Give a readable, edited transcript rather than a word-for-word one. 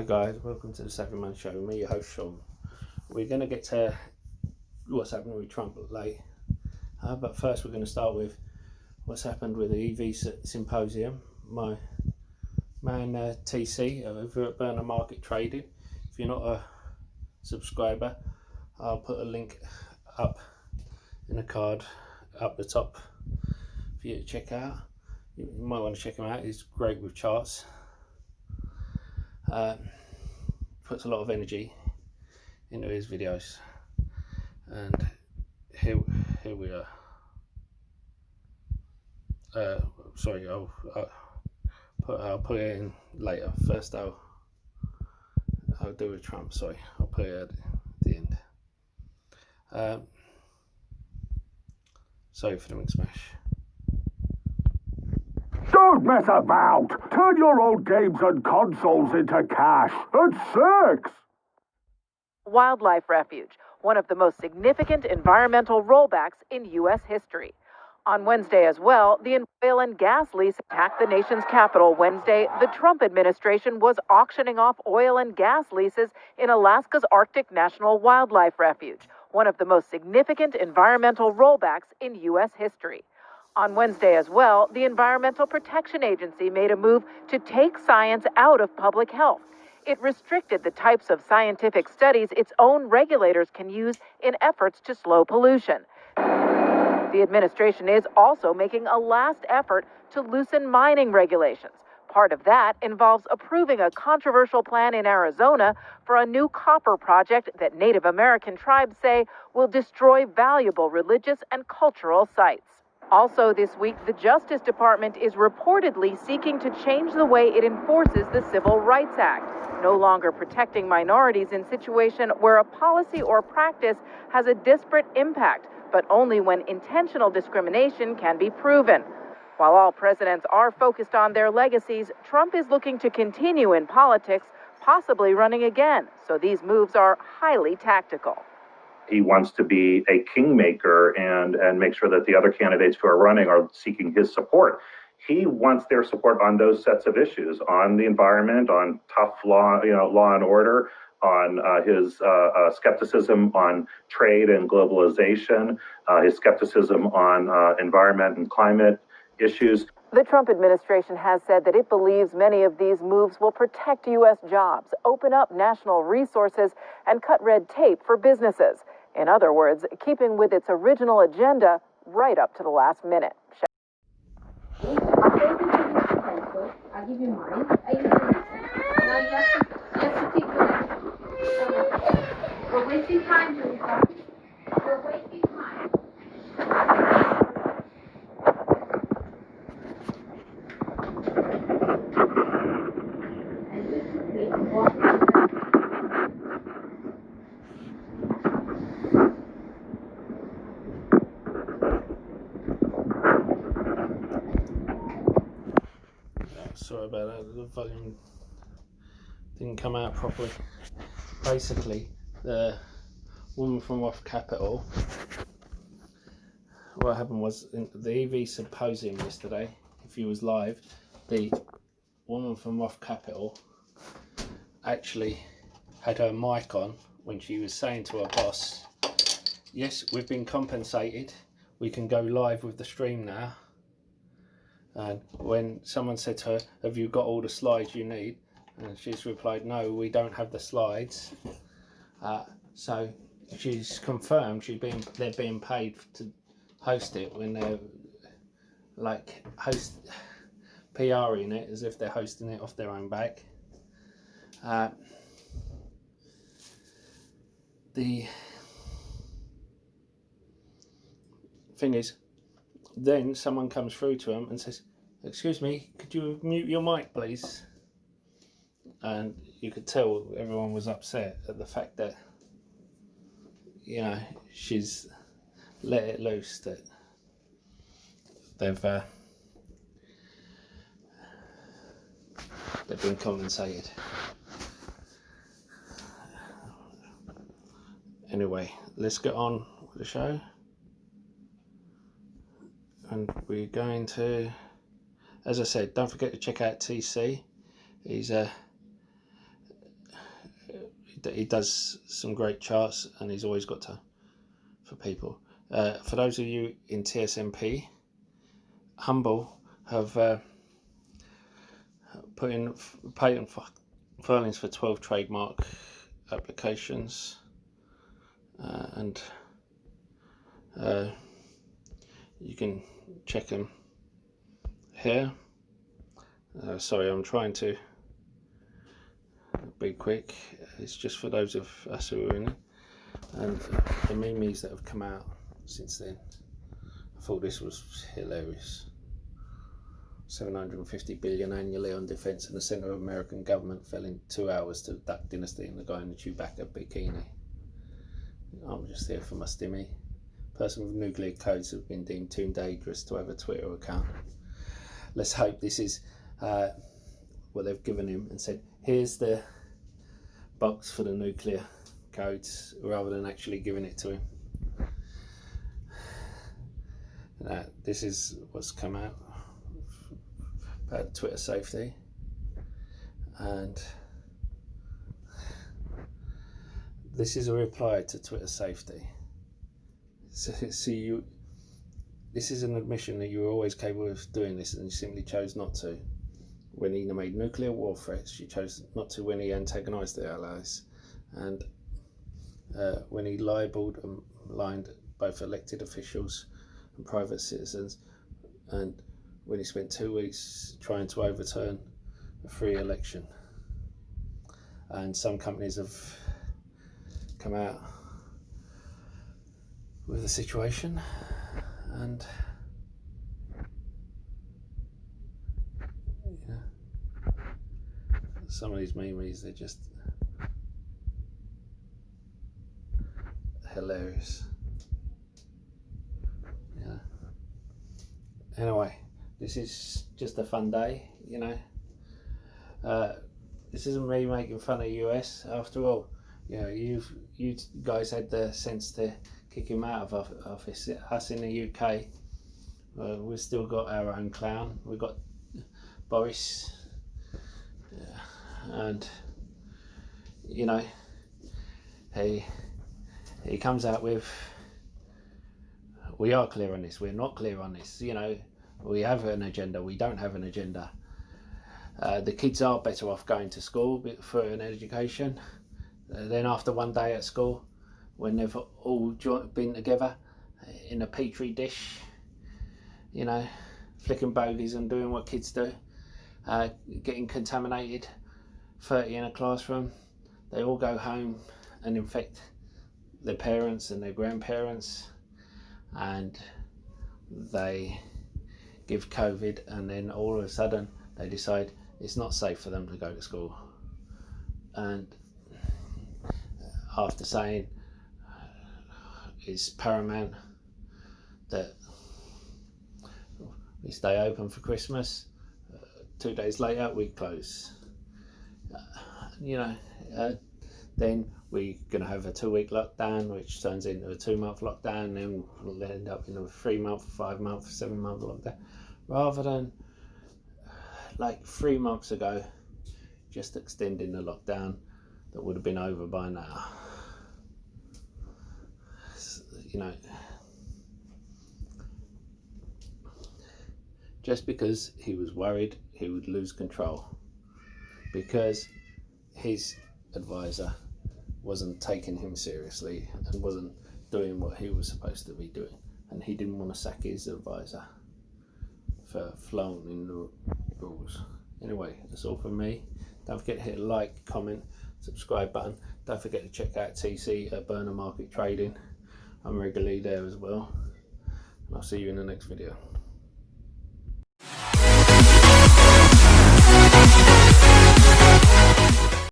Hi guys, welcome to the Savvy Man Show. Me, your host Sean. We're going to get to what's happening with Trump late, but first we're going to start with what's happened with the EV symposium. My man TC over at Burner Market Trading. If you're not a subscriber, I'll put a link up in a card up the top for you to check out. You might want to check him out. He's great with charts. Puts a lot of energy into his videos, and here we are. Sorry, I'll put it in later. First I'll do with Trump. Sorry, I'll put it at the end. Sorry for the mix smash. Don't mess about! Turn your old games and consoles into cash at Kcac! Wildlife refuge, one of the most significant environmental rollbacks in U.S. history. On Wednesday as well, the oil and gas lease attacked the nation's capital. Wednesday, the Trump administration was auctioning off oil and gas leases in Alaska's Arctic National Wildlife Refuge, one of the most significant environmental rollbacks in U.S. history. On Wednesday as well, the Environmental Protection Agency made a move to take science out of public health. It restricted the types of scientific studies its own regulators can use in efforts to slow pollution. The administration is also making a last effort to loosen mining regulations. Part of that involves approving a controversial plan in Arizona for a new copper project that Native American tribes say will destroy valuable religious and cultural sites. Also this week, the Justice Department is reportedly seeking to change the way it enforces the Civil Rights Act, no longer protecting minorities in situations where a policy or practice has a disparate impact, but only when intentional discrimination can be proven. While all presidents are focused on their legacies, Trump is looking to continue in politics, possibly running again, so these moves are highly tactical. He wants to be a kingmaker and make sure that the other candidates who are running are seeking his support. He wants their support on those sets of issues, on the environment, on tough law, law and order, on his skepticism on trade and globalization, his skepticism on environment and climate issues. The Trump administration has said that it believes many of these moves will protect U.S. jobs, open up national resources, and cut red tape for businesses. In other words, keeping with its original agenda right up to the last minute. I'll give you mine. Now you have to take the We're wasting time, Teresa. We're wasting time. Sorry about that, the volume didn't come out properly. Basically, the woman from Roth Capital, what happened was in the EV symposium yesterday, if you was live, the woman from Roth Capital actually had her mic on when she was saying to her boss, yes, we've been compensated, we can go live with the stream now. And when someone said to her, have you got all the slides you need? And she's replied, no, we don't have the slides. So she's confirmed they're being paid to host it when they're like PRing it as if they're hosting it off their own back. The thing is, then someone comes through to him and says, excuse me, could you mute your mic please? And you could tell everyone was upset at the fact that, she's let it loose, that they've been compensated. Anyway, let's get on with the show. And we're going to, as I said, don't forget to check out TC. He's he does some great charts, and he's always got time for people. For those of you in TSMP, Humble have put in patent filings for 12 trademark applications, and you can check them here. Sorry, I'm trying to be quick. It's just for those of us who are in it, and the memes that have come out since then. I thought this was hilarious. 750 billion annually on defence, and the centre of American government fell in 2 hours to Duck Dynasty and the guy in the Chewbacca bikini. I'm just here for my stimmy. Person with nuclear codes have been deemed too dangerous to have a Twitter account. Let's hope this is what they've given him and said, here's the box for the nuclear codes, rather than actually giving it to him. This is what's come out about Twitter safety, and this is a reply to Twitter safety. So this is an admission that you were always capable of doing this, and you simply chose not to. When he made nuclear war threats, you chose not to when he antagonised the allies, and when he libelled and maligned both elected officials and private citizens, and when he spent 2 weeks trying to overturn a free election. And some companies have come out with the situation, and some of these memes, they're just hilarious. Yeah. Anyway, this is just a fun day, you know. This isn't me making fun of the US. After all, you know, you guys had the sense to kick him out of office. Us in the UK, we've still got our own clown. We've got Boris, and you know, he comes out with, we are clear on this, we're not clear on this, you know, we have an agenda, we don't have an agenda. The kids are better off going to school for an education. Then after one day at school, when they've all been together in a petri dish, you know, flicking bogies and doing what kids do, getting contaminated, 30 in a classroom, they all go home and infect their parents and their grandparents, and they give COVID, and then all of a sudden they decide it's not safe for them to go to school. And after saying it's paramount that we stay open for Christmas, 2 days later we close. You know, then we're going to have a 2-week lockdown, which turns into a 2-month lockdown, then we'll end up in a 3-month, 5-month, 7-month lockdown, rather than like 3 months ago just extending the lockdown that would have been over by now. You know, just because he was worried he would lose control, because his advisor wasn't taking him seriously and wasn't doing what he was supposed to be doing, and he didn't want to sack his advisor for flouting the rules. Anyway, that's all from me. Don't forget to hit a like, comment, subscribe button. Don't forget to check out TC at Burner Market Trading. I'm regularly there as well, and I'll see you in the next video.